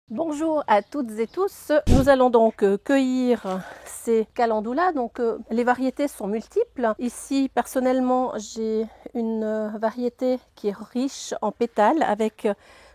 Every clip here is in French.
Bonjour à toutes et tous, nous allons donc cueillir ces calendulas. Donc les variétés sont multiples. Ici personnellement j'ai une variété qui est riche en pétales avec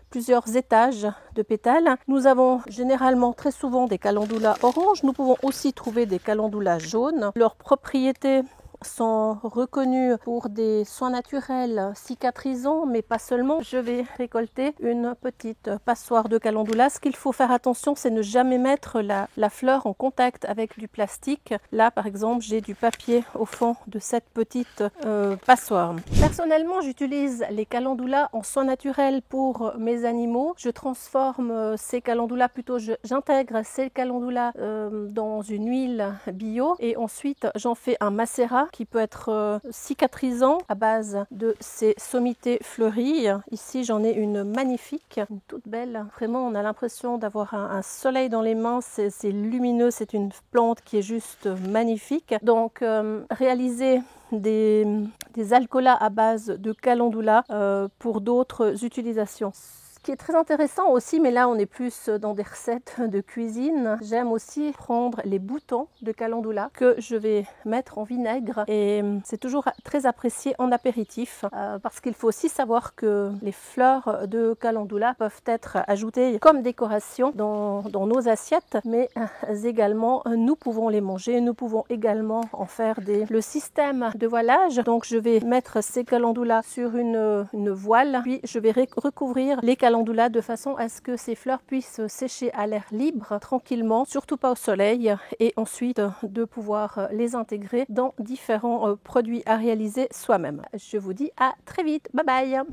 plusieurs étages de pétales. Nous avons généralement très souvent des calendulas oranges. Nous pouvons aussi trouver des calendulas jaunes. Leurs propriétés sont reconnus pour des soins naturels cicatrisants, mais pas seulement. Je vais récolter une petite passoire de calendula. Ce qu'il faut faire attention, c'est ne jamais mettre la fleur en contact avec du plastique. Là, par exemple, j'ai du papier au fond de cette petite passoire. Personnellement, j'utilise les calendulas en soins naturels pour mes animaux. Je transforme ces calendulas, plutôt j'intègre ces calendulas dans une huile bio et ensuite j'en fais un macérat qui peut être cicatrisant à base de ces sommités fleuries. Ici, j'en ai une magnifique, une toute belle. Vraiment, on a l'impression d'avoir un soleil dans les mains. C'est lumineux, c'est une plante qui est juste magnifique. Donc, réaliser des alcools à base de calendula pour d'autres utilisations. Ce qui est très intéressant aussi, mais là on est plus dans des recettes de cuisine, j'aime aussi prendre les boutons de calendula que je vais mettre en vinaigre et c'est toujours très apprécié en apéritif parce qu'il faut aussi savoir que les fleurs de calendula peuvent être ajoutées comme décoration dans nos assiettes, mais également nous pouvons les manger, nous pouvons également en faire le système de voilage. Donc je vais mettre ces calendulas sur une voile, puis je vais recouvrir les calendulas de façon à ce que ces fleurs puissent sécher à l'air libre, tranquillement, surtout pas au soleil, et ensuite de pouvoir les intégrer dans différents produits à réaliser soi-même. Je vous dis à très vite, bye bye.